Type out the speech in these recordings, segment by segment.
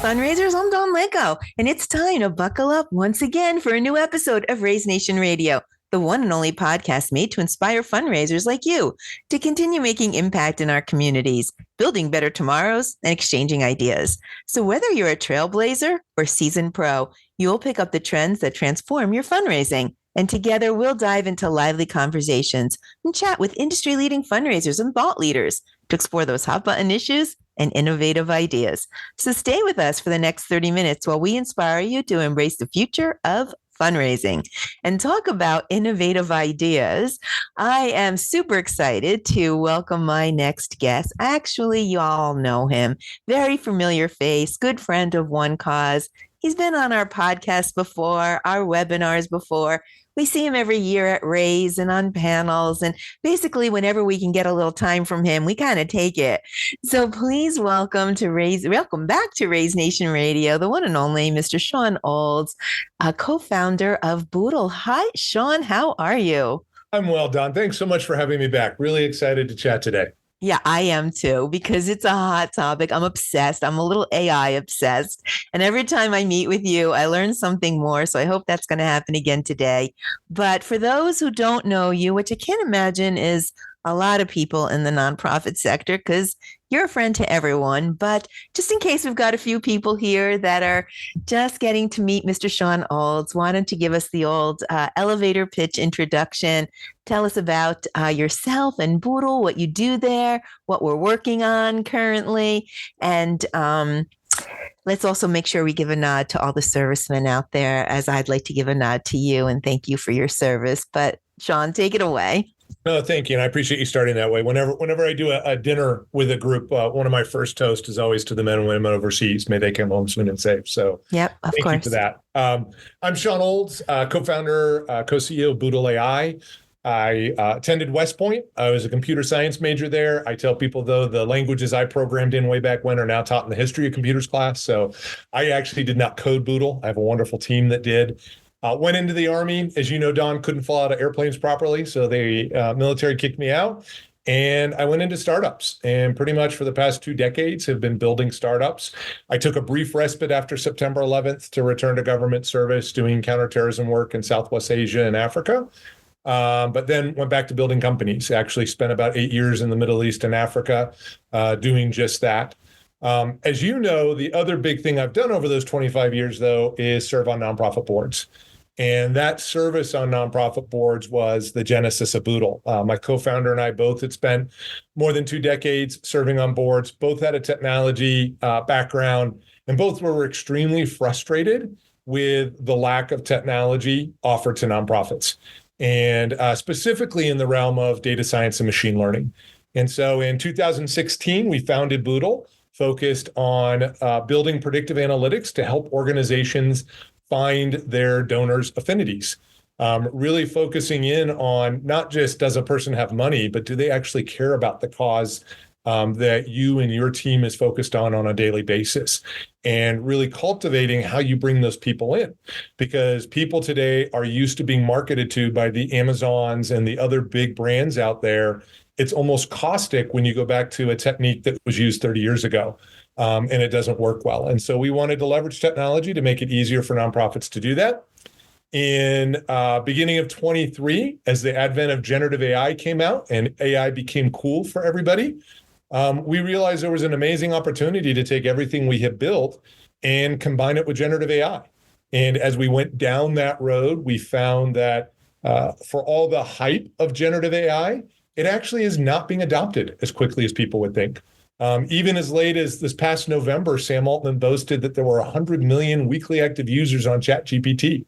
fundraisers, I'm Don Leko, and it's time to buckle up once again for a new episode of Raise Nation Radio, the one and only podcast made to inspire fundraisers like you to continue making impact in our communities, building better tomorrows, and exchanging ideas. So whether you're a trailblazer or seasoned pro, you'll pick up the trends that transform your fundraising. And together, we'll dive into lively conversations and chat with industry-leading fundraisers and thought leaders to explore those hot-button issues and innovative ideas. So stay with us for the next 30 minutes while we inspire you to embrace the future of fundraising and talk about innovative ideas. I am super excited to welcome my next guest. Actually, you all know him. Very familiar face, good friend of One Cause. He's been on our podcast before, our webinars before. We see him every year at Raise and on panels. And basically, whenever we can get a little time from him, we kind of take it. So please welcome back to Raise Nation Radio, the one and only Mr. Shawn Olds, a co-founder of Boodle. Hi, Shawn. How are you? I'm well, Don. Thanks so much for having me back. Really excited to chat today. Yeah, I am too, because it's a hot topic. I'm obsessed. I'm a little AI obsessed. And every time I meet with you, I learn something more. So I hope that's going to happen again today. But for those who don't know you, which I can't imagine is a lot of people in the nonprofit sector, because you're a friend to everyone. But just in case we've got a few people here that are just getting to meet Mr. Shawn Olds, why don't you give us the old elevator pitch introduction? Tell us about yourself and Boodle, what you do there, what we're working on currently. And let's also make sure we give a nod to all the servicemen out there, as I'd like to give a nod to you and thank you for your service. But Shawn, take it away. No, thank you. And I appreciate you starting that way. Whenever I do a dinner with a group, one of my first toasts is always to the men and women overseas. May they come home soon and safe. So yep, of course. Thank you for that. I'm Shawn Olds, co-founder, co-CEO of Boodle AI. I attended West Point. I was a computer science major there. I tell people, though, the languages I programmed in way back when are now taught in the history of computers class. So I actually did not code Boodle. I have a wonderful team that did. Went into the Army. As you know, Don, couldn't fly out of airplanes properly. So the military kicked me out. And I went into startups, and pretty much for the past 2 decades have been building startups. I took a brief respite after September 11th to return to government service, doing counterterrorism work in Southwest Asia and Africa. But then went back to building companies. Actually spent about 8 years in the Middle East and Africa doing just that. As you know, the other big thing I've done over those 25 years, though, is serve on nonprofit boards. And that service on nonprofit boards was the genesis of Boodle. My co-founder and I both had spent more than 2 decades serving on boards, both had a technology background, and both were extremely frustrated with the lack of technology offered to nonprofits, and specifically in the realm of data science and machine learning. And so in 2016, we founded Boodle, focused on building predictive analytics to help organizations find their donors' affinities, really focusing in on not just does a person have money, but do they actually care about the cause that you and your team is focused on a daily basis, and really cultivating how you bring those people in. Because people today are used to being marketed to by the Amazons and the other big brands out there. It's almost caustic when you go back to a technique that was used 30 years ago. And it doesn't work well. And so we wanted to leverage technology to make it easier for nonprofits to do that. In beginning of 23, as the advent of generative AI came out and AI became cool for everybody, we realized there was an amazing opportunity to take everything we had built and combine it with generative AI. And as we went down that road, we found that for all the hype of generative AI, it actually is not being adopted as quickly as people would think. Even as late as this past November, Sam Altman boasted that there were 100 million weekly active users on ChatGPT.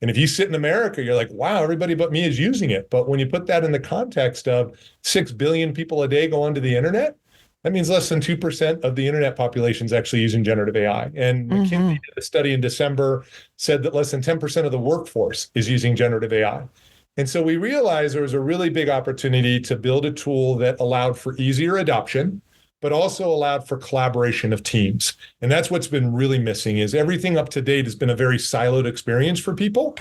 And if you sit in America, you're like, wow, everybody but me is using it. But when you put that in the context of 6 billion people a day go onto the internet, that means less than 2% of the internet population is actually using generative AI. And McKinsey did a study in December, said that less than 10% of the workforce is using generative AI. And so we realized there was a really big opportunity to build a tool that allowed for easier adoption, but also allowed for collaboration of teams. And that's what's been really missing, is everything up to date has been a very siloed experience for people.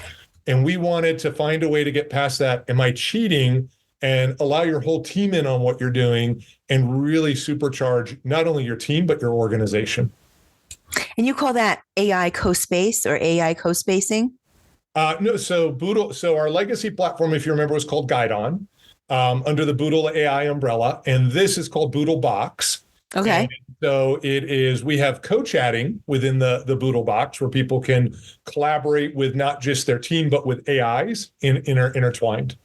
And we wanted to find a way to get past that, am I cheating, and allow your whole team in on what you're doing and really supercharge not only your team, but your organization. And you call that AI co-space or AI co-spacing? No, so Boodle, so our legacy platform, if you remember, was called Guidon, under the Boodle AI umbrella, and this is called Boodle Box. And Okay. so it is, we have co-chatting within the Boodle Box where people can collaborate with not just their team, but with AIs intertwined.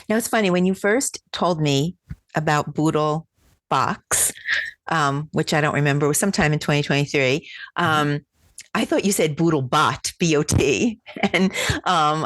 Now it's funny when you first told me about Boodle Box, which I don't remember, was sometime in 2023. I thought you said Boodle Bot, B-O-T, and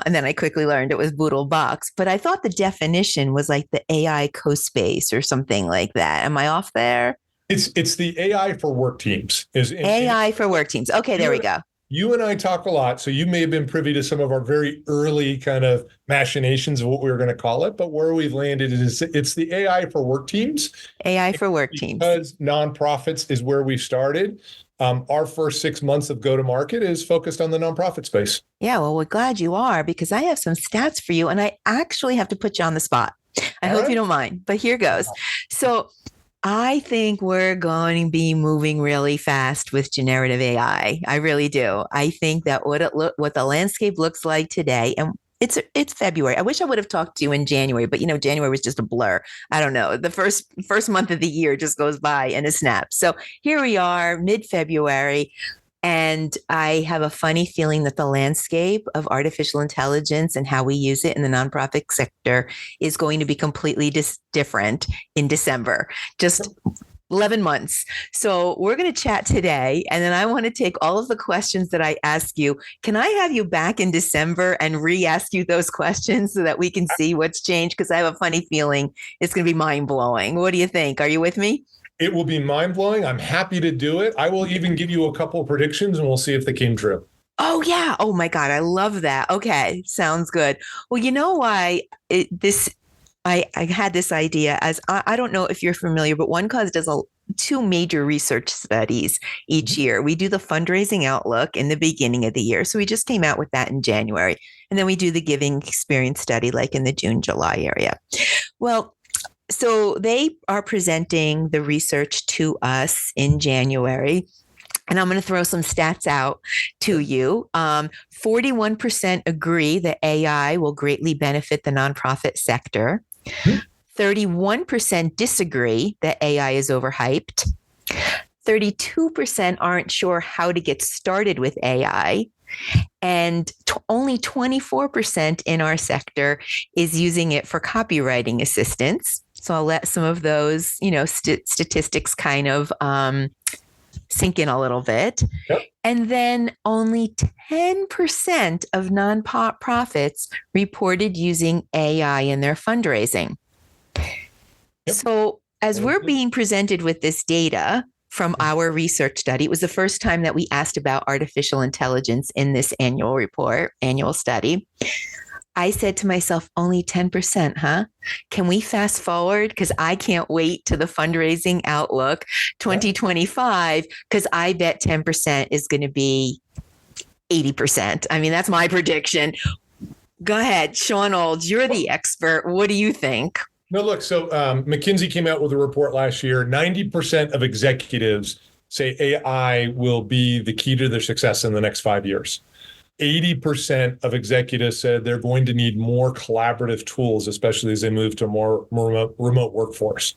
then I quickly learned it was Boodle Box. But I thought the definition was like the AI co-space or something like that. Am I off there? It's the AI for work teams. AI for work teams. Okay, there You we and, go. you and I talk a lot, so you may have been privy to some of our very early kind of machinations of what we were going to call it. But where we've landed is it's the AI for work teams. AI for work teams. Because nonprofits is where we started. Our first 6 months of go to market is focused on the nonprofit space. Yeah, well, we're glad you are because I have some stats for you and I actually have to put you on the spot. I All hope you right. don't mind, but here goes. So I think we're going to be moving really fast with generative AI. I really do. I think that what the landscape looks like today, and it's February. I wish I would have talked to you in January, but January was just a blur. I don't know. The first month of the year just goes by in a snap. So here we are, mid-February. And I have a funny feeling that the landscape of artificial intelligence and how we use it in the nonprofit sector is going to be completely different in December. Just 11 months. So we're going to chat today. And then I want to take all of the questions that I ask you. Can I have you back in December and re-ask you those questions so that we can see what's changed? Because I have a funny feeling it's going to be mind blowing. What do you think? Are you with me? It will be mind blowing. I'm happy to do it. I will even give you a couple of predictions and we'll see if they came true. Oh yeah. Oh my God. I love that. Okay. Sounds good. Well, you know why I had this idea as I don't know if you're familiar, but OneCause does two major research studies each year. We do the fundraising outlook in the beginning of the year. So we just came out with that in January. And then we do the giving experience study like in the June, July area. Well, so they are presenting the research to us in January. And I'm going to throw some stats out to you. 41% agree that AI will greatly benefit the nonprofit sector. 31% disagree that AI is overhyped. 32% aren't sure how to get started with AI. And only 24% in our sector is using it for copywriting assistance. So I'll let some of those, statistics kind of sink in a little bit. Yep. And then only 10% of nonprofits reported using AI in their fundraising. Yep. So as we're being presented with this data from our research study, it was the first time that we asked about artificial intelligence in this annual study. I said to myself, only 10%, huh? Can we fast forward? Because I can't wait to the fundraising outlook 2025, because I bet 10% is going to be 80%. I mean, that's my prediction. Go ahead, Shawn Olds, you're the expert. What do you think? No, look, so McKinsey came out with a report last year. 90% of executives say AI will be the key to their success in the next 5 years. 80% of executives said they're going to need more collaborative tools, especially as they move to more remote workforce.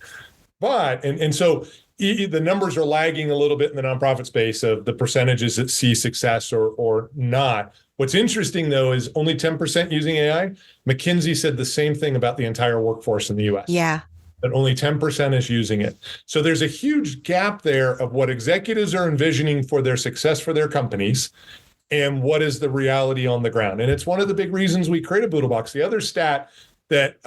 But, and so the numbers are lagging a little bit in the nonprofit space of the percentages that see success or not. What's interesting, though, is only 10% using AI. McKinsey said the same thing about the entire workforce in the US. Yeah. That only 10% is using it. So there's a huge gap there of what executives are envisioning for their success for their companies and what is the reality on the ground. And it's one of the big reasons we created Boodlebox. The other stat that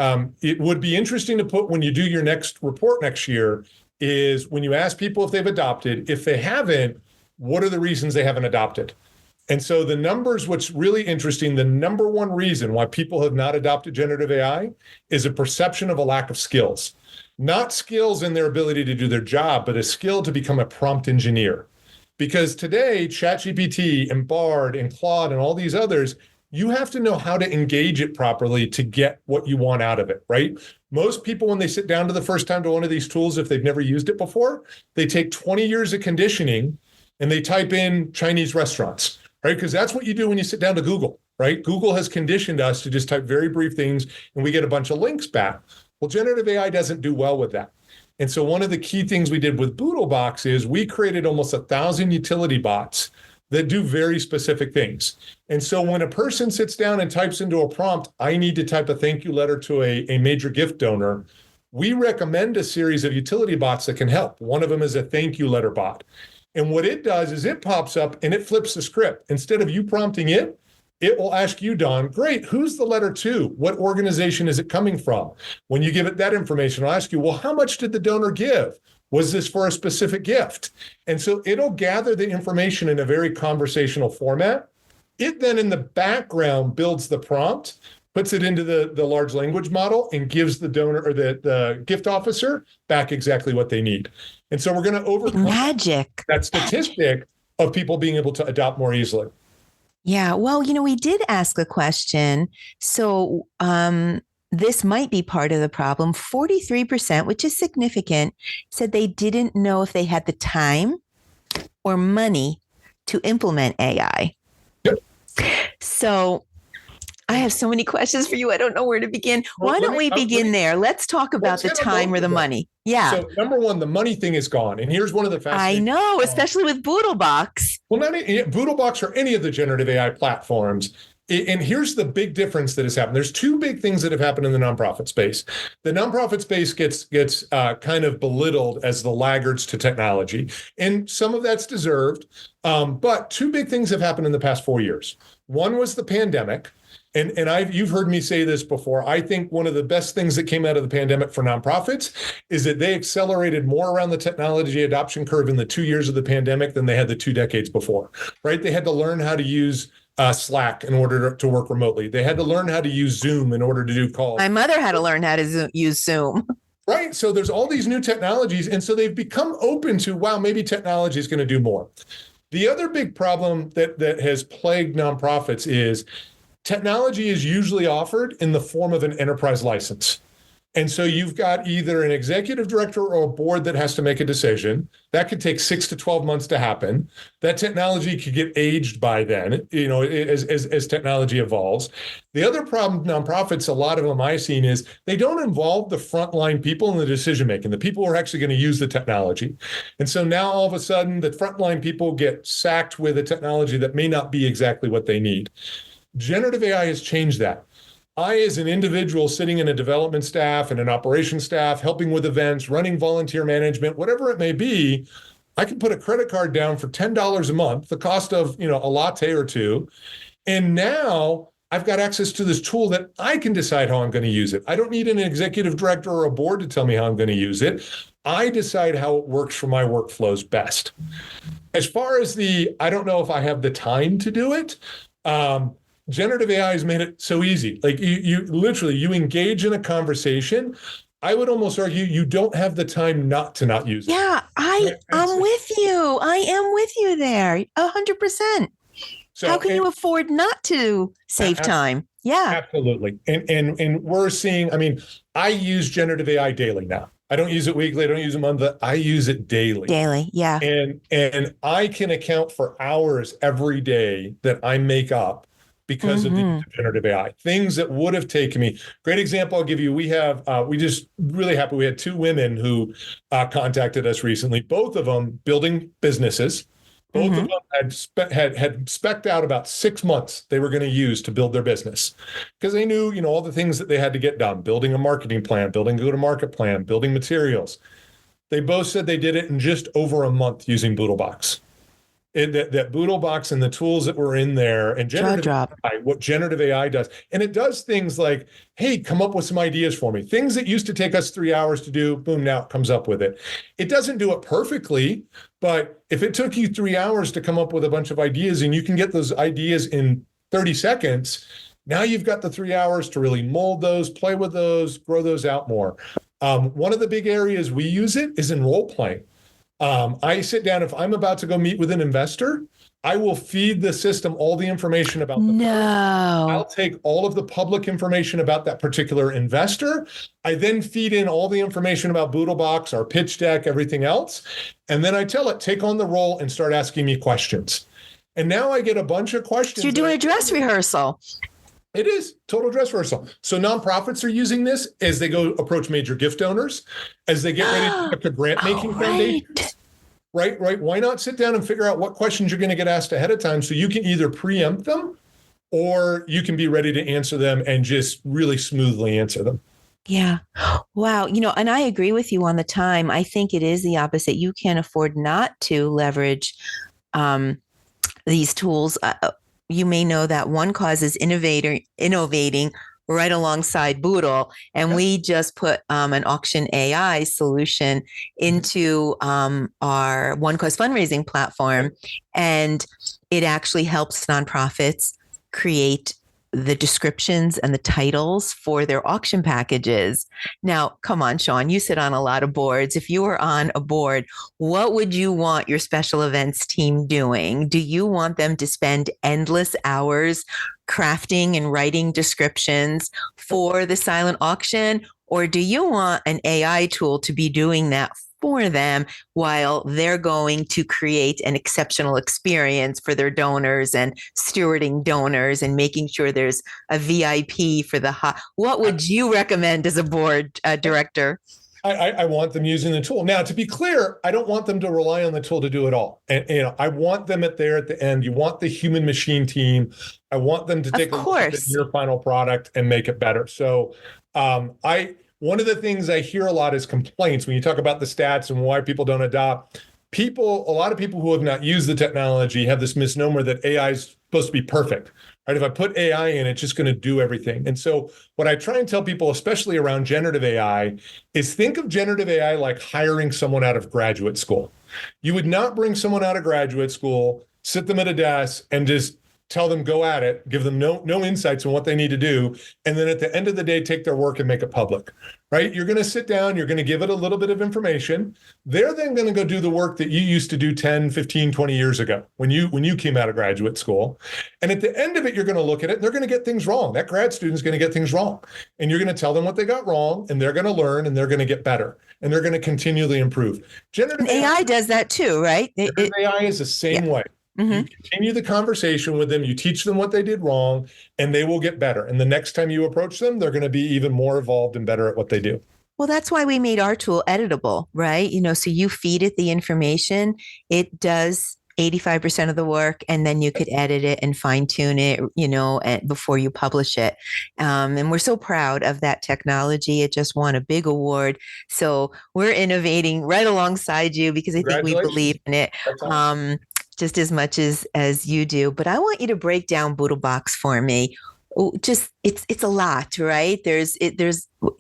it would be interesting to put when you do your next report next year is when you ask people if they've adopted, if they haven't, what are the reasons they haven't adopted? And so the numbers, what's really interesting, the number one reason why people have not adopted generative AI is a perception of a lack of skills. Not skills in their ability to do their job, but a skill to become a prompt engineer. Because today, ChatGPT and Bard and Claude and all these others, you have to know how to engage it properly to get what you want out of it, right? Most people, when they sit down to the first time to one of these tools, if they've never used it before, they take 20 years of conditioning and they type in Chinese restaurants, right? Because that's what you do when you sit down to Google, right? Google has conditioned us to just type very brief things and we get a bunch of links back. Well, generative AI doesn't do well with that. And so one of the key things we did with Boodlebox is we created almost 1,000 utility bots that do very specific things. And so when a person sits down and types into a prompt, I need to type a thank you letter to a major gift donor, we recommend a series of utility bots that can help. One of them is a thank you letter bot. And what it does is it pops up and it flips the script. Instead of you prompting it, it will ask you, Don, great, who's the letter to? What organization is it coming from? When you give it that information, it'll ask you, well, how much did the donor give? Was this for a specific gift? And so it'll gather the information in a very conversational format. It then in the background builds the prompt, puts it into the large language model, and gives the donor or the gift officer back exactly what they need. And so we're going to overcome magic that statistic of people being able to adopt more easily. Yeah. Well, we did ask a question. So this might be part of the problem. 43%, which is significant, said they didn't know if they had the time or money to implement AI. Yep. So I have so many questions for you. I don't know where to begin. Why don't we begin there? Let's talk about the time or the money. Yeah. So number one, the money thing is gone. And here's one of the fascinating. I know, especially with Boodlebox. Well, not Boodlebox or any of the generative AI platforms. And here's the big difference that has happened. There's two big things that have happened in the nonprofit space. The nonprofit space gets kind of belittled as the laggards to technology. And some of that's deserved. But two big things have happened in the past 4 years. One was the pandemic. And you've heard me say this before. I think one of the best things that came out of the pandemic for nonprofits is that they accelerated more around the technology adoption curve in the 2 years of the pandemic than they had the 2 decades before, right? They had to learn how to use Slack in order to work remotely. They had to learn how to use Zoom in order to do calls. My mother had to learn how to use Zoom. Right. So there's all these new technologies. And so they've become open to, wow, maybe technology is going to do more. The other big problem that has plagued nonprofits is technology is usually offered in the form of an enterprise license. And so you've got either an executive director or a board that has to make a decision. That could take 6 to 12 months to happen. That technology could get aged by then, as technology evolves. The other problem with nonprofits, a lot of them I've seen, is they don't involve the frontline people in the decision making, the people who are actually going to use the technology. And so now all of a sudden, the frontline people get sacked with a technology that may not be exactly what they need. Generative AI has changed that. I, as an individual sitting in a development staff and an operations staff, helping with events, running volunteer management, whatever it may be, I can put a credit card down for $10 a month, the cost of, a latte or two. And now I've got access to this tool that I can decide how I'm going to use it. I don't need an executive director or a board to tell me how I'm going to use it. I decide how it works for my workflows best. As far as I don't know if I have the time to do it. Generative AI has made it so easy. Like you literally, you engage in a conversation. I would almost argue you don't have the time not to not use it. Yeah, I'm with you. I am with you there, 100%. So how can you afford not to save time? Yeah, absolutely. And we're seeing. I mean, I use generative AI daily now. I don't use it weekly. I don't use it monthly. I use it daily. Daily, yeah. And I can account for hours every day that I make up because of the generative AI, things that would have taken me. Great example I'll give you. We just really happy. We had 2 women who contacted us recently, both of them building businesses. Both of them had specced out about 6 months they were going to use to build their business because they knew, all the things that they had to get done, building a marketing plan, building a go-to-market plan, building materials. They both said they did it in just over a month using Boodlebox. That Boodlebox and the tools that were in there and what generative AI does. And it does things like, hey, come up with some ideas for me. Things that used to take us 3 hours to do, boom, now it comes up with it. It doesn't do it perfectly, but if it took you 3 hours to come up with a bunch of ideas and you can get those ideas in 30 seconds, now you've got the 3 hours to really mold those, play with those, grow those out more. One of the big areas we use it is in role playing. I sit down, if I'm about to go meet with an investor, I will feed the system all the information about the firm. I'll No. take all of the public information about that particular investor. I then feed in all the information about Boodlebox, our pitch deck, everything else. And then I tell it, take on the role and start asking me questions. And now I get a bunch of questions. So you're doing a dress rehearsal. It is total dress rehearsal. So nonprofits are using this as they go approach major gift donors, as they get ready to pick a grant making foundation. Right. Why not sit down and figure out what questions you're going to get asked ahead of time so you can either preempt them or you can be ready to answer them and just really smoothly answer them. Yeah. Wow. And I agree with you on the time. I think it is the opposite. You can't afford not to leverage these tools. You may know that One Cause is innovating right alongside Boodle. And we just put an auction AI solution into our One Cause fundraising platform. And it actually helps nonprofits create the descriptions and the titles for their auction packages. Now, come on, Shawn, you sit on a lot of boards. If you were on a board, what would you want your special events team doing? Do you want them to spend endless hours crafting and writing descriptions for the silent auction? Or do you want an AI tool to be doing that for them while they're going to create an exceptional experience for their donors and stewarding donors and making sure there's a VIP for the what would you recommend as a board director? I want them using the tool. Now, to be clear, I don't want them to rely on the tool to do it all. And I want them at the end. You want the human machine team. I want them to take a look at your final product and make it better. So one of the things I hear a lot is complaints when you talk about the stats and why people don't adopt. A lot of people who have not used the technology have this misnomer that AI is supposed to be perfect. Right? If I put AI in, it's just going to do everything. And so what I try and tell people, especially around generative AI, is think of generative AI like hiring someone out of graduate school. You would not bring someone out of graduate school, sit them at a desk, and just tell them go at it, give them no insights on what they need to do, and then at the end of the day, take their work and make it public, right? You're going to sit down, you're going to give it a little bit of information. They're then going to go do the work that you used to do 10, 15, 20 years ago when you came out of graduate school. And at the end of it, you're going to look at it, and they're going to get things wrong. That grad student's going to get things wrong. And you're going to tell them what they got wrong, and they're going to learn, and they're going to get better, and they're going to continually improve. Generative AI does that too, right? AI is the same way. Mm-hmm. You continue the conversation with them, you teach them what they did wrong, and they will get better. And the next time you approach them, they're going to be even more evolved and better at what they do. Well, that's why we made our tool editable, right? So you feed it the information, it does 85% of the work, and then you could edit it and fine tune it, before you publish it. And we're so proud of that technology. It just won a big award. So we're innovating right alongside you because I think we believe in it. Just as much as you do. But I want you to break down Boodlebox for me. It's a lot, right?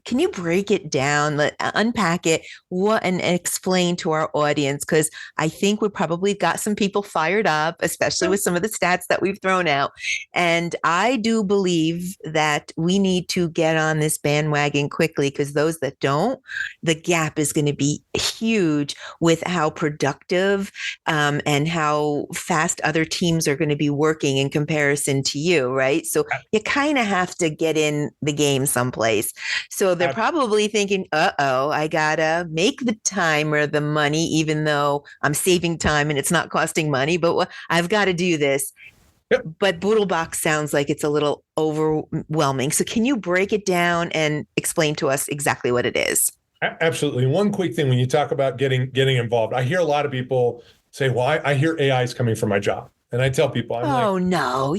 Can you break it down, unpack it, and explain to our audience? Because I think we probably got some people fired up, especially with some of the stats that we've thrown out. And I do believe that we need to get on this bandwagon quickly, because those that don't, the gap is going to be huge with how productive and how fast other teams are going to be working in comparison to you, right? So you kind of have to get in the game someplace. So they're probably thinking, I gotta make the time or the money, even though I'm saving time and it's not costing money, but I've got to do this. Yep. But Boodlebox sounds like it's a little overwhelming. So can you break it down and explain to us exactly what it is? Absolutely. One quick thing, when you talk about getting involved, I hear a lot of people say, well, I hear AI is coming for my job. And I tell people, no.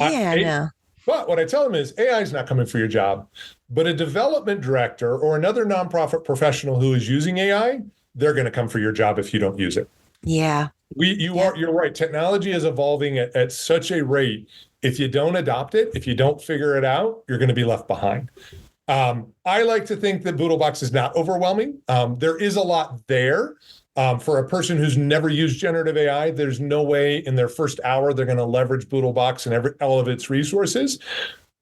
But what I tell them is AI is not coming for your job, but a development director or another nonprofit professional who is using AI, they're going to come for your job if you don't use it. Yeah. You're right. Technology is evolving at such a rate. If you don't adopt it, if you don't figure it out, you're going to be left behind. I like to think that Boodlebox is not overwhelming. There is a lot there. For a person who's never used generative AI, there's no way in their first hour they're going to leverage Boodlebox and all of its resources.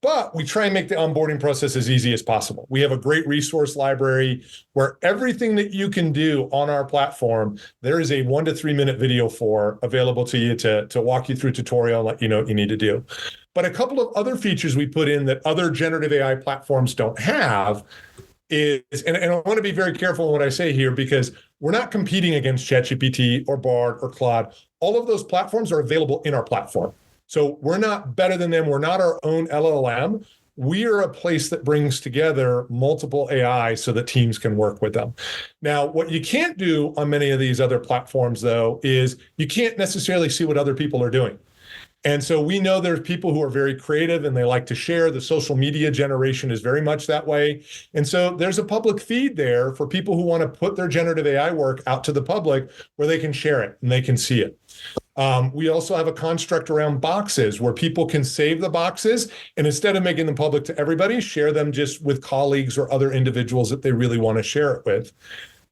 But we try and make the onboarding process as easy as possible. We have a great resource library where everything that you can do on our platform, there is a 1 to 3 minute video for available to you to walk you through tutorial and let you know what you need to do. But a couple of other features we put in that other generative AI platforms don't have is, and I want to be very careful in what I say here because we're not competing against ChatGPT or Bard or Claude. All of those platforms are available in our platform. So we're not better than them. We're not our own LLM. We are a place that brings together multiple AI so that teams can work with them. Now, what you can't do on many of these other platforms, though, is you can't necessarily see what other people are doing. And so we know there's people who are very creative and they like to share. The social media generation is very much that way. And so there's a public feed there for people who want to put their generative AI work out to the public where they can share it and they can see it. We also have a construct around boxes where people can save the boxes and instead of making them public to everybody, share them just with colleagues or other individuals that they really want to share it with.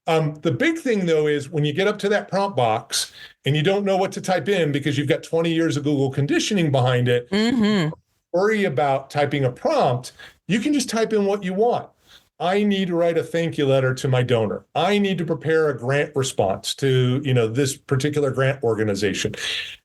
The big thing, though, is when you get up to that prompt box and you don't know what to type in because you've got 20 years of Google conditioning behind it, worry about typing a prompt. You can just type in what you want. I need to write a thank you letter to my donor. I need to prepare a grant response to, this particular grant organization.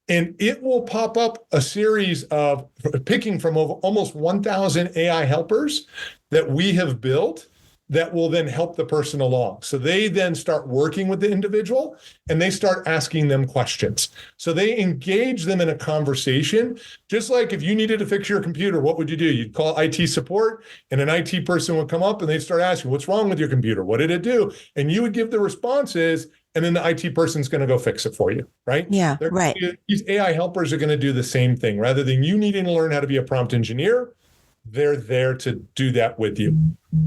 And it will pop up a series of picking from almost 1,000 AI helpers that we have built that will then help the person along. So they then start working with the individual and they start asking them questions. So they engage them in a conversation, just like if you needed to fix your computer, what would you do? You'd call IT support and an IT person would come up and they'd start asking, what's wrong with your computer? What did it do? And you would give the responses and then the IT person's going to go fix it for you, right? Yeah, right. These AI helpers are going to do the same thing. Rather than you needing to learn how to be a prompt engineer, they're there to do that with you.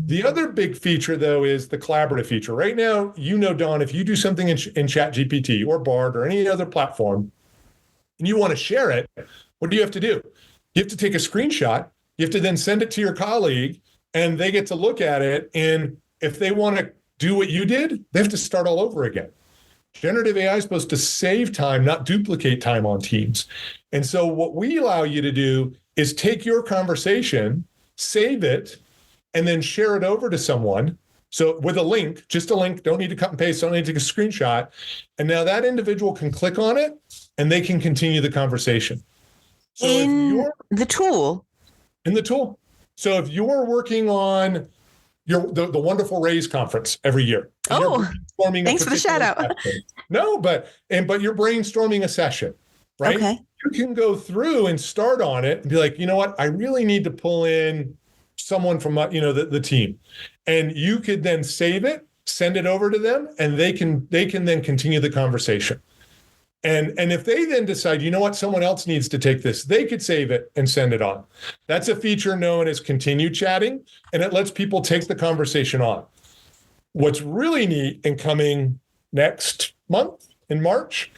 The other big feature, though, is the collaborative feature. Right now, Don, if you do something in ChatGPT or Bard or any other platform, and you want to share it, what do you have to do? You have to take a screenshot. You have to then send it to your colleague, and they get to look at it. And if they want to do what you did, they have to start all over again. Generative AI is supposed to save time, not duplicate time on teams. And so what we allow you to do is take your conversation, save it, and then share it over to someone. So with a link, just a link, don't need to cut and paste, don't need to take a screenshot. And now that individual can click on it and they can continue the conversation. So in the tool. So if you're working on the wonderful Raise conference every year. Thanks for the shout out. No, but you're brainstorming a session, right? Okay. You can go through and start on it and be like, you know what? I really need to pull in someone from, the team. And you could then save it, send it over to them, and they can then continue the conversation. And if they then decide, you know what, someone else needs to take this, they could save it and send it on. That's a feature known as continued chatting, and it lets people take the conversation on. What's really neat and coming next month in March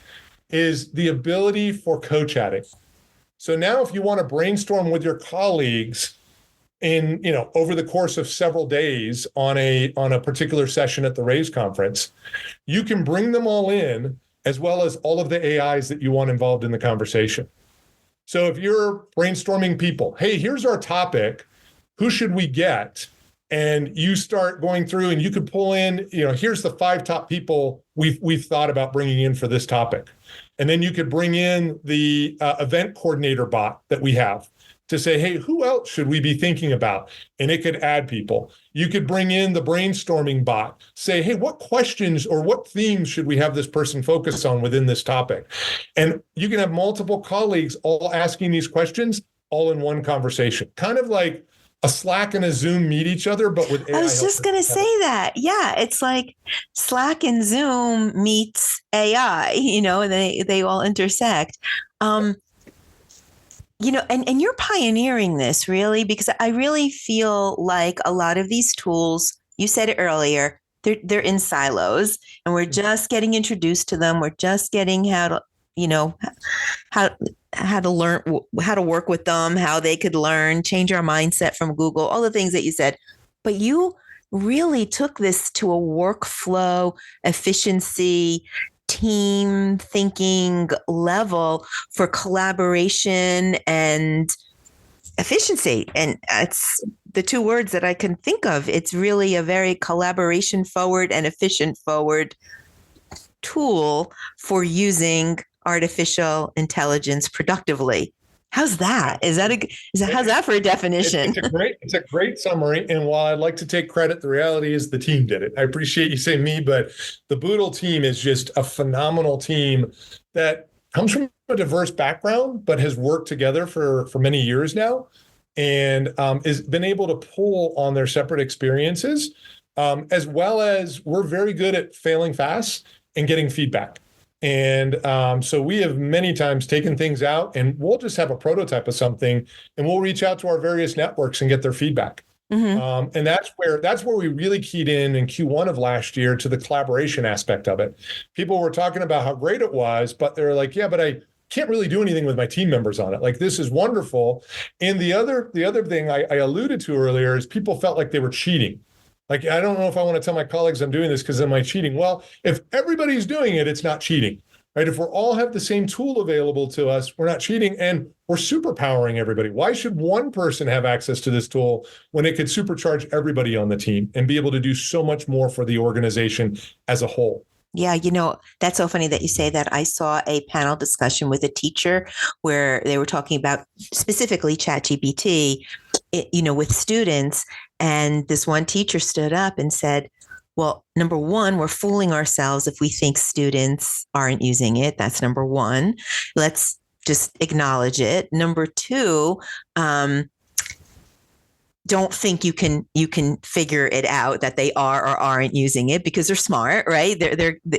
is the ability for co-chatting. So now if you want to brainstorm with your colleagues in, over the course of several days on a particular session at the Raise conference, you can bring them all in as well as all of the AIs that you want involved in the conversation. So if you're brainstorming people, hey, here's our topic, who should we get? And you start going through and you could pull in, here's the 5 top people we've thought about bringing in for this topic. And then you could bring in the event coordinator bot that we have to say, hey, who else should we be thinking about? And it could add people. You could bring in the brainstorming bot, say, hey, what questions or what themes should we have this person focus on within this topic? And you can have multiple colleagues all asking these questions all in one conversation, kind of like a Slack and a Zoom meet each other, but with AI. I was just going to say that. Yeah, it's like Slack and Zoom meets AI, and they all intersect. And you're pioneering this really, because I really feel like a lot of these tools, you said it earlier, they're in silos and we're just getting introduced to them. We're just getting how to learn, how to work with them, how they could learn, change our mindset from Google, all the things that you said. But you really took this to a workflow, efficiency, team thinking level for collaboration and efficiency. And it's the two words that I can think of. It's really a very collaboration forward and efficient forward tool for using artificial intelligence productively. How's that? How's that for a definition? It's a great summary. And while I'd like to take credit, the reality is the team did it. I appreciate you saying me, but the Boodle team is just a phenomenal team that comes from a diverse background, but has worked together for many years now, and has been able to pull on their separate experiences, as well as we're very good at failing fast and getting feedback. And so we have many times taken things out, and we'll just have a prototype of something, and we'll reach out to our various networks and get their feedback. Mm-hmm. And that's where we really keyed in Q1 of last year to the collaboration aspect of it. People were talking about how great it was, but they're like, yeah, but I can't really do anything with my team members on it. Like, this is wonderful. And the other thing I alluded to earlier is people felt like they were cheating. Like, I don't know if I want to tell my colleagues I'm doing this because am I cheating? Well, if everybody's doing it, it's not cheating, right? If we all have the same tool available to us, we're not cheating, and we're superpowering everybody. Why should one person have access to this tool when it could supercharge everybody on the team and be able to do so much more for the organization as a whole? Yeah, that's so funny that you say that. I saw a panel discussion with a teacher where they were talking about specifically ChatGPT, with students. And this one teacher stood up and said, well, number one, we're fooling ourselves if we think students aren't using it. That's number one. Let's just acknowledge it. Number two, don't think you can figure it out that they are or aren't using it because they're smart, right?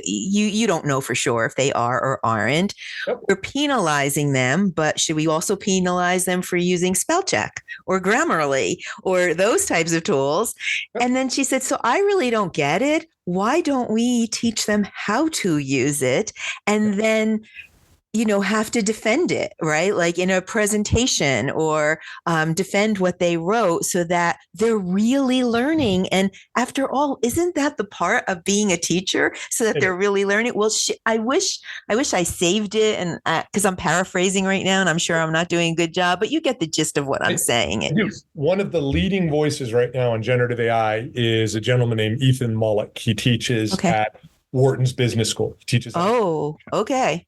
You don't know for sure if they are or aren't. Yep. We're penalizing them, but should we also penalize them for using spell check or Grammarly or those types of tools? Yep. And then she said, so I really don't get it. Why don't we teach them how to use it and then have to defend it, right? Like in a presentation or defend what they wrote so that they're really learning. And after all, isn't that the part of being a teacher so that they're really learning? Well, I wish I saved it, and because I'm paraphrasing right now and I'm sure I'm not doing a good job, but you get the gist of what I'm saying. One of the leading voices right now in generative AI is a gentleman named Ethan Mullick. He teaches at Wharton's Business School. He teaches. Oh, okay.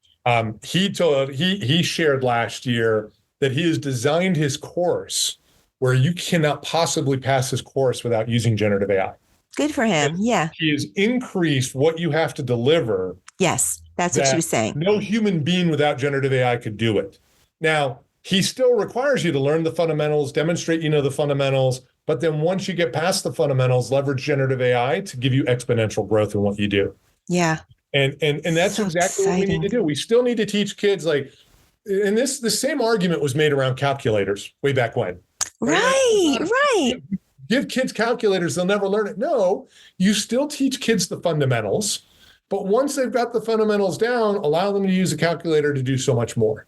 He shared last year that he has designed his course where you cannot possibly pass his course without using generative AI. Good for him. Yeah. He has increased what you have to deliver. Yes, that's what she was saying. No human being without generative AI could do it. Now, he still requires you to learn the fundamentals, demonstrate the fundamentals, but then once you get past the fundamentals, leverage generative AI to give you exponential growth in what you do. Yeah. And that's so exactly exciting. What we need to do. We still need to teach kids the same argument was made around calculators way back when. Right. Give kids calculators, they'll never learn it. No, you still teach kids the fundamentals, but once they've got the fundamentals down, allow them to use a calculator to do so much more,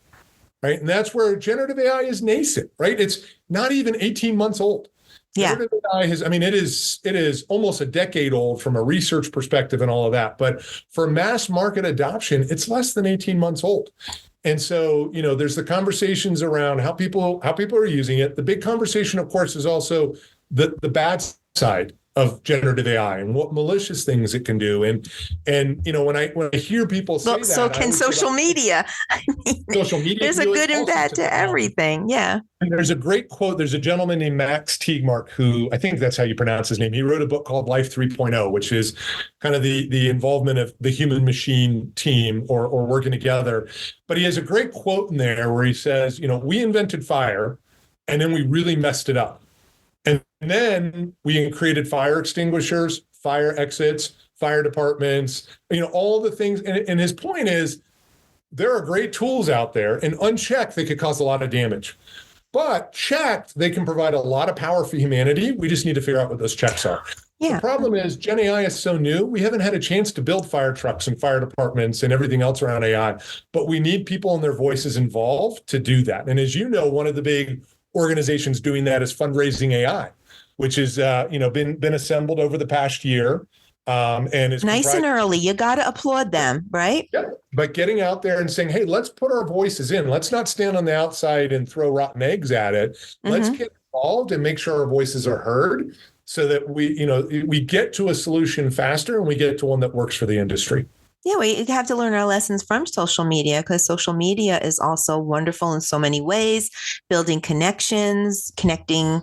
right? And that's where generative AI is nascent, right? It's not even 18 months old. Yeah. Generative AI it is almost a decade old from a research perspective and all of that. But for mass market adoption, it's less than 18 months old. And so, there's the conversations around how people are using it. The big conversation, of course, is also the bad side of generative AI and what malicious things it can do. And when I hear people say that, so can social media. Social media. There's a good and bad to everything. Yeah. And there's a great quote. There's a gentleman named Max Tegmark, who I think that's how you pronounce his name. He wrote a book called Life 3.0, which is kind of the involvement of the human machine team or working together. But he has a great quote in there where he says, we invented fire and then we really messed it up. And then we created fire extinguishers, fire exits, fire departments, all the things. And his point is there are great tools out there, and unchecked, they could cause a lot of damage. But checked, they can provide a lot of power for humanity. We just need to figure out what those checks are. Yeah. The problem is GenAI is so new. We haven't had a chance to build fire trucks and fire departments and everything else around AI. But we need people and their voices involved to do that. And as you know, one of the big organizations doing that is Fundraising AI, which has been assembled over the past year. And it's Nice and comprised. early. You got to applaud them, right? Yeah. But getting out there and saying, hey, let's put our voices in. Let's not stand on the outside and throw rotten eggs at it. Let's Mm-hmm. get involved and make sure our voices are heard so that we get to a solution faster and we get to one that works for the industry. Yeah, we have to learn our lessons from social media because social media is also wonderful in so many ways, building connections, connecting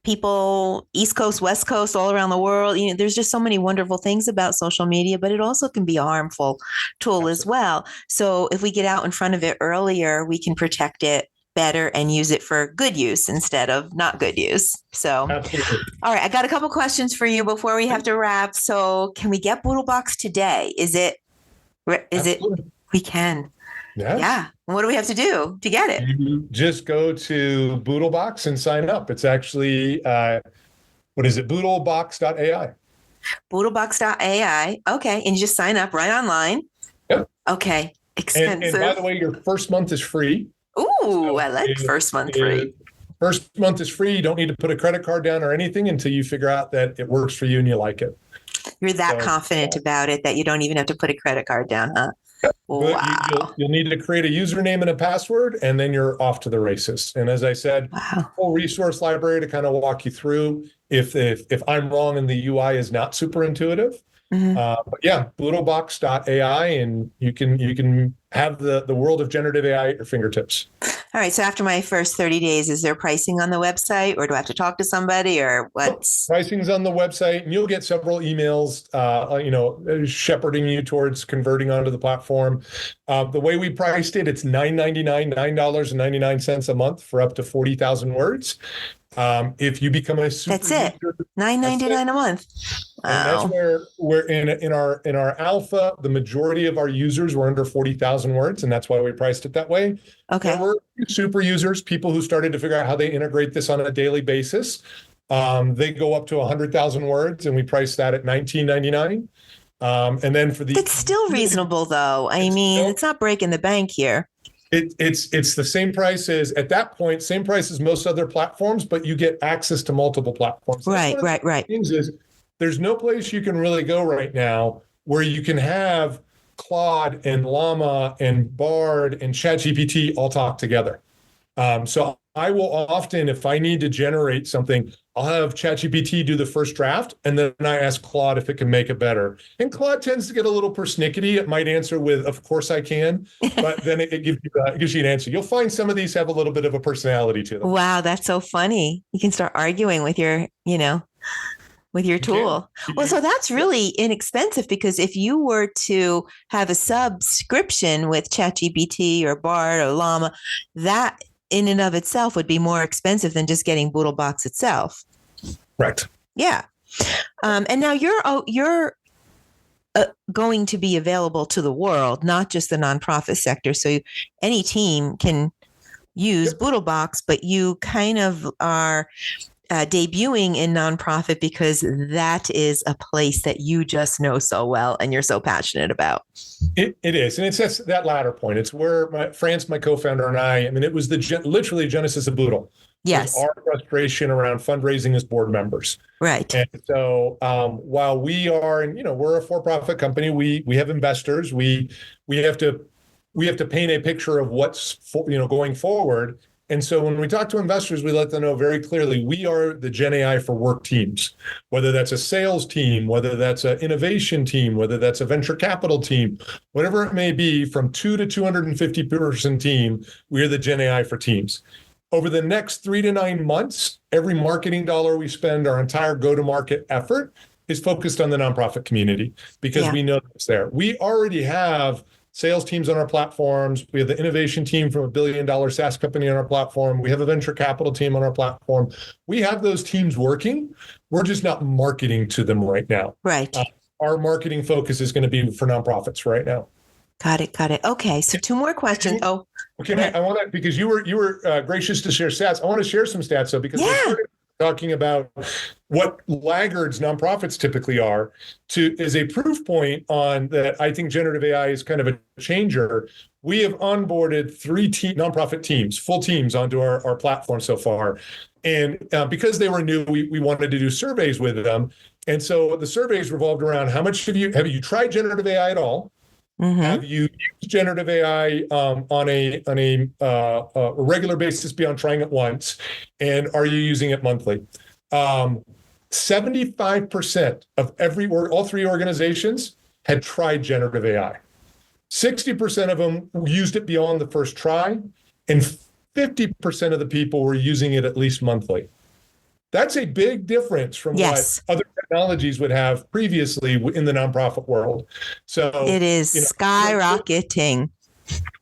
people, East Coast, West Coast, all around the world. There's just so many wonderful things about social media, but it also can be a harmful tool as Absolutely. well. So if we get out in front of it earlier, we can protect it better and use it for good use instead of not good use. So, Absolutely. all right, I got a couple questions for you before we have to wrap. So, can we get Boodlebox today? Is it, Absolutely. we can. Yes. Yeah. What do we have to do to get it? You just go to Boodlebox and sign up. It's actually, what is it? Boodlebox.ai. Boodlebox.ai. Okay. And you just sign up right online. Yep. Okay. Expensive. And by the way, your first month is free. Ooh, So I like first month free. First month is free. You don't need to put a credit card down or anything until you figure out that it works for you and you like it. You're that confident about it that you don't even have to put a credit card down, huh? Wow. You'll need to create a username and a password, and then you're off to the races. And as I said, full resource library to kind of walk you through if I'm wrong and the UI is not super intuitive. Mm-hmm. But yeah, boodlebox.ai, and you can have the world of generative AI at your fingertips. All right. So after my first 30 days, is there pricing on the website, or do I have to talk to somebody, or what's pricing's on the website? And you'll get several emails, shepherding you towards converting onto the platform. The way we priced it, it's $9.99 a month for up to 40,000 words. If you become a super that's it, user, $9.99 a month. Wow. And that's where we're in our alpha. The majority of our users were under 40,000 words, and that's why we priced it that way. Okay. There were super users, people who started to figure out how they integrate this on a daily basis. They go up to 100,000 words, and we priced that at $19.99. And then for the it's still reasonable, though. I mean, it's not breaking the bank here. It's the same price as at that point, same price as most other platforms, but you get access to multiple platforms. Right. Things is there's no place you can really go right now where you can have Claude and Llama and Bard and ChatGPT all talk together. So I will often, if I need to generate something, I'll have ChatGPT do the first draft, and then I ask Claude if it can make it better. And Claude tends to get a little persnickety. It might answer with, "Of course I can," but then it gives you an answer. You'll find some of these have a little bit of a personality to them. Wow, that's so funny. You can start arguing with your, with your tool. Well, so that's really inexpensive, because if you were to have a subscription with ChatGPT or Bard or Llama, that in and of itself would be more expensive than just getting Boodlebox itself. Right. Yeah. And now you're going to be available to the world, not just the nonprofit sector. So any team can use Boodlebox, but you kind of are debuting in nonprofit because that is a place that you just know so well and you're so passionate about. It is. And it's that latter point. It's where France, my co-founder, and I mean, it was literally genesis of Boodle. Yes. Our frustration around fundraising as board members. Right. And so while we are, we're a for-profit company, we have investors, we have to paint a picture of what's going forward. And so when we talk to investors, we let them know very clearly, we are the GenAI for work teams, whether that's a sales team, whether that's an innovation team, whether that's a venture capital team, whatever it may be, from 2 to 250 person team, we're the GenAI for teams. Over the next 3 to 9 months, every marketing dollar we spend, our entire go-to-market effort is focused on the nonprofit community because we know it's there. We already have sales teams on our platforms. We have the innovation team from $1 billion SaaS company on our platform. We have a venture capital team on our platform. We have those teams working. We're just not marketing to them right now. Right. Our marketing focus is going to be for nonprofits right now. Got it. Okay. So 2 more questions. Okay. I want to, because you were gracious to share stats. I want to share some stats though, because talking about what laggards nonprofits typically are is a proof point on that. I think generative AI is kind of a changer. We have onboarded three nonprofit teams, full teams onto our platform so far. And because they were new, we wanted to do surveys with them. And so the surveys revolved around how much have you tried generative AI at all? Mm-hmm. Have you used generative AI on a regular basis beyond trying it once? And are you using it monthly? 75% of all three organizations had tried generative AI. 60% of them used it beyond the first try, and 50% of the people were using it at least monthly. That's a big difference from what Yes, other technologies would have previously in the nonprofit world. So, it is skyrocketing.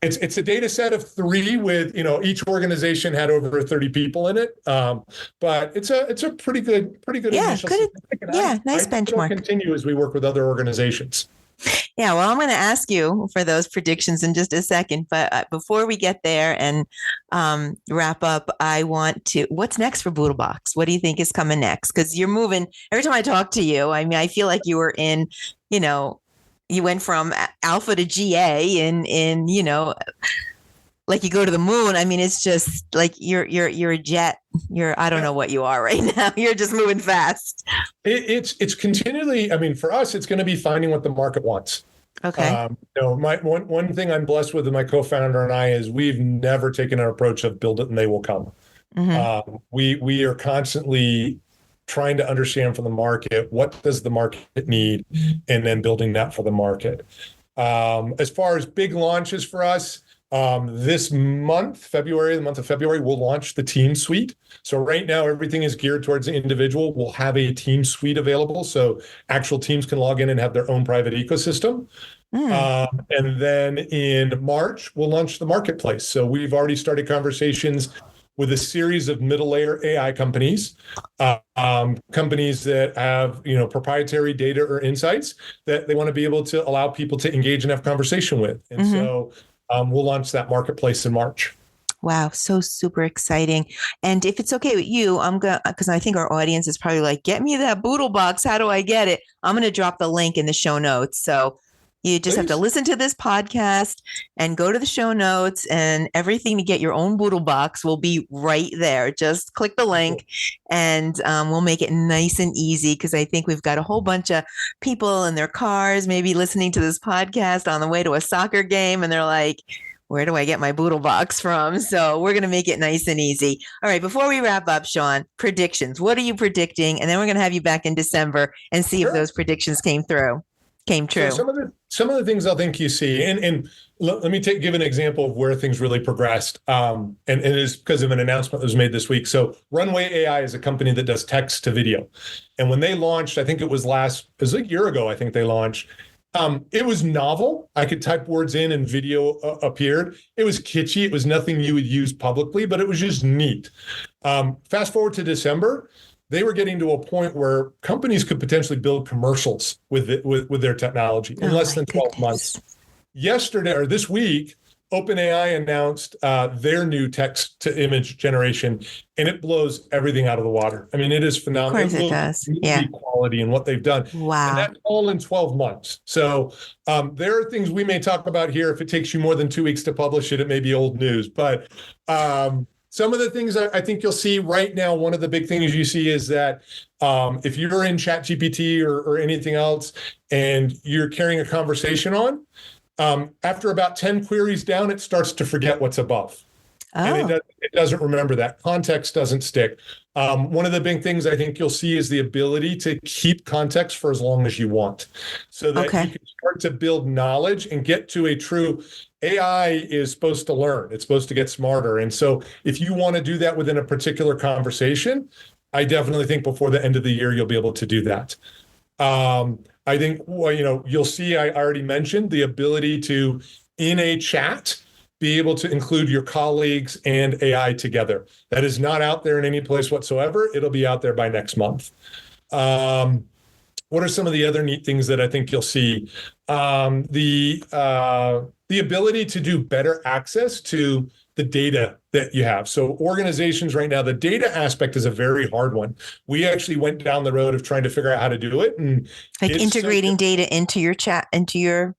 it's a data set of three with, each organization had over 30 people in it. But it's a pretty good Yeah, initial good. statistic. And Yeah, I nice think it'll benchmark. continue as we work with other organizations. Yeah, well, I'm going to ask you for those predictions in just a second. But before we get there and wrap up, what's next for Boodlebox? What do you think is coming next? Because you're moving, every time I talk to you, I mean, I feel like you were you went from alpha to GA in like you go to the moon. I mean, it's just like you're a jet. I don't Yeah. know what you are right now. You're just moving fast. It's continually, I mean, for us, it's going to be finding what the market wants. Okay. My one thing I'm blessed with my co-founder and I is we've never taken an approach of build it and they will come. Mm-hmm. We are constantly trying to understand from the market, what does the market need, and then building that for the market. As far as big launches for us, this month, the month of February, we'll launch the team suite. So right now, everything is geared towards the individual. We'll have a team suite available, so actual teams can log in and have their own private ecosystem. Mm. And then in March, we'll launch the marketplace. So we've already started conversations with a series of middle layer AI companies, companies that have proprietary data or insights that they want to be able to allow people to engage and have conversation with. And Mm-hmm. so we'll launch that marketplace in March. Wow, so super exciting. And if it's okay with you, I'm going to, because I think our audience is probably like, get me that Boodlebox. How do I get it? I'm going to drop the link in the show notes. So you just have to listen to this podcast and go to the show notes, and everything to get your own Boodlebox will be right there. Just click the link and we'll make it nice and easy, because I think we've got a whole bunch of people in their cars, maybe listening to this podcast on the way to a soccer game, and they're like, where do I get my Boodlebox from? So we're going to make it nice and easy. All right, before we wrap up, Shawn, predictions. What are you predicting? And then we're going to have you back in December and see if those predictions came true. So some of the things I think you see, and let me give an example of where things really progressed. And it is because of an announcement that was made this week. So Runway AI is a company that does text to video. And when they launched, I think it was a year ago, I think they launched. It was novel. I could type words in and video appeared. It was kitschy. It was nothing you would use publicly, but it was just neat. Fast forward to December, they were getting to a point where companies could potentially build commercials with their technology in less than 12 months. Yesterday or this week, OpenAI announced their new text to image generation, and it blows everything out of the water. I mean, it is phenomenal. Of course it does. Yeah. Quality and what they've done. Wow. And that's all in 12 months. So there are things we may talk about here. If it takes you more than 2 weeks to publish it, it may be old news. But some of the things I think you'll see right now, one of the big things you see is that if you're in ChatGPT or anything else and you're carrying a conversation on, after about 10 queries down, it starts to forget what's above. And it doesn't remember that. Context doesn't stick. One of the big things I think you'll see is the ability to keep context for as long as you want, so that you can start to build knowledge and get to a true AI is supposed to learn. It's supposed to get smarter. And so if you want to do that within a particular conversation, I definitely think before the end of the year, you'll be able to do that. I think, you'll see, I already mentioned the ability to, in a chat, be able to include your colleagues and AI together. That is not out there in any place whatsoever. It'll be out there by next month. What are some of the other neat things that I think you'll see? The ability to do better access to the data that you have. So organizations right now, the data aspect is a very hard one. We actually went down the road of trying to figure out how to do it. And like integrating data into your chat, into your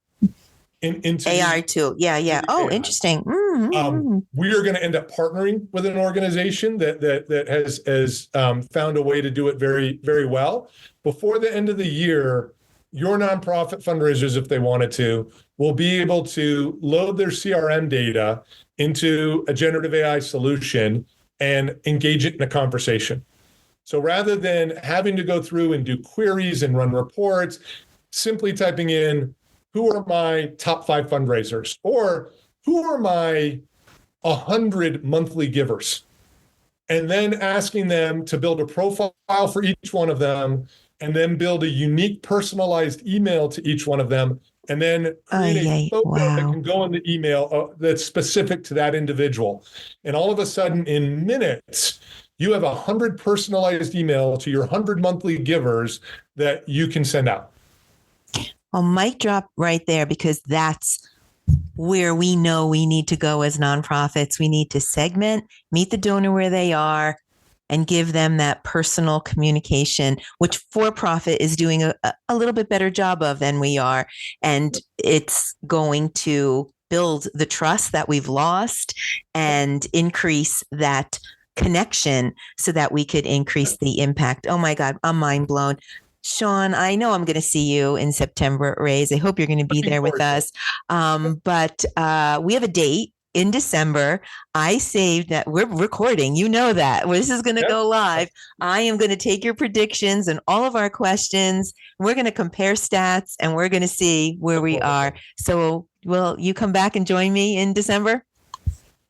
into AI tool. Yeah, yeah. Oh, AI. Interesting. Mm-hmm. We are going to end up partnering with an organization that has found a way to do it very, very well. Before the end of the year, your nonprofit fundraisers, if they wanted to, will be able to load their CRM data into a generative AI solution and engage it in a conversation. So rather than having to go through and do queries and run reports, simply typing in, who are my top 5 fundraisers? Or who are my 100 monthly givers? And then asking them to build a profile for each one of them, and then build a unique personalized email to each one of them, and then create a photo that can go in the email that's specific to that individual. And all of a sudden, in minutes, you have 100 personalized email to your 100 monthly givers that you can send out. Well, mic drop right there, because that's where we know we need to go as nonprofits. We need to segment, meet the donor where they are, and give them that personal communication, which for-profit is doing a little bit better job of than we are. And it's going to build the trust that we've lost and increase that connection so that we could increase the impact. Oh my God, I'm mind blown. Shawn, I know I'm going to see you in September at Raise. I hope you're going to be there with us. But we have a date in December. I saved that. We're recording. You know that. This is going to go live. I am going to take your predictions and all of our questions. We're going to compare stats, and we're going to see where we are. So will you come back and join me in December?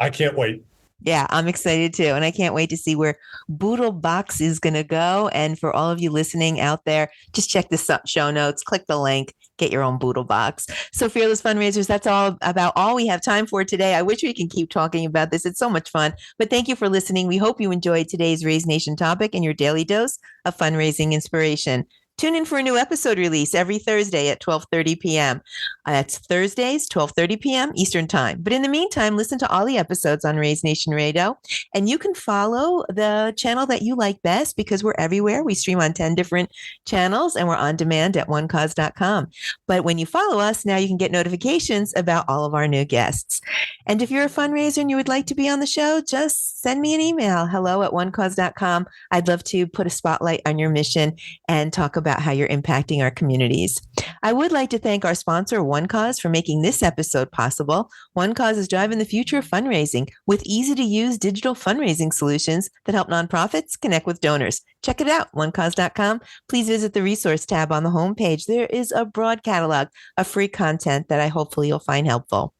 I can't wait. Yeah, I'm excited too. And I can't wait to see where Boodlebox is going to go. And for all of you listening out there, just check the show notes, click the link, get your own Boodlebox. So Fearless Fundraisers, that's all we have time for today. I wish we can keep talking about this. It's so much fun. But thank you for listening. We hope you enjoyed today's Raise Nation topic and your daily dose of fundraising inspiration. Tune in for a new episode release every Thursday at 12:30 p.m. That's Thursdays, 12:30 p.m. Eastern Time. But in the meantime, listen to all the episodes on Raise Nation Radio. And you can follow the channel that you like best, because we're everywhere. We stream on 10 different channels, and we're on demand at onecause.com. But when you follow us, now you can get notifications about all of our new guests. And if you're a fundraiser and you would like to be on the show, just send me an email, hello@onecause.com. I'd love to put a spotlight on your mission and talk about how you're impacting our communities. I would like to thank our sponsor, One Cause, for making this episode possible. One Cause is driving the future of fundraising with easy-to-use digital fundraising solutions that help nonprofits connect with donors. Check it out, onecause.com. Please visit the resource tab on the homepage. There is a broad catalog of free content that hopefully you'll find helpful.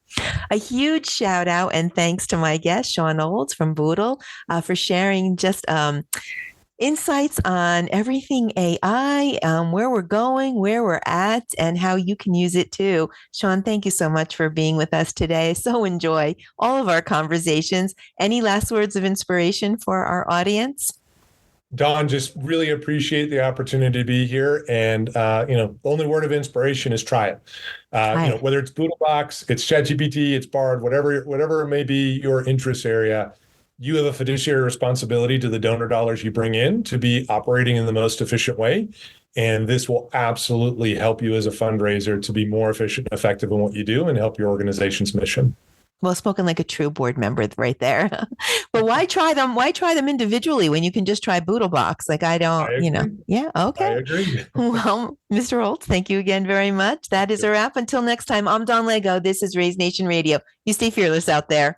A huge shout out and thanks to my guest, Shawn Olds from Boodle, for sharing just insights on everything AI, where we're going, where we're at, and how you can use it too. Shawn, thank you so much for being with us today. So enjoy all of our conversations. Any last words of inspiration for our audience? Don, just really appreciate the opportunity to be here. And, the only word of inspiration is try it. Whether it's Boodlebox, it's ChatGPT, it's Bard, whatever may be your interest area, you have a fiduciary responsibility to the donor dollars you bring in to be operating in the most efficient way. And this will absolutely help you as a fundraiser to be more efficient and effective in what you do and help your organization's mission. Well, spoken like a true board member right there. But why try them? Why try them individually when you can just try Boodlebox? Yeah, okay. I agree. Well, Mr. Holt, thank you again very much. That is a wrap. Until next time, I'm Dawn Lego. This is Raise Nation Radio. You stay fearless out there.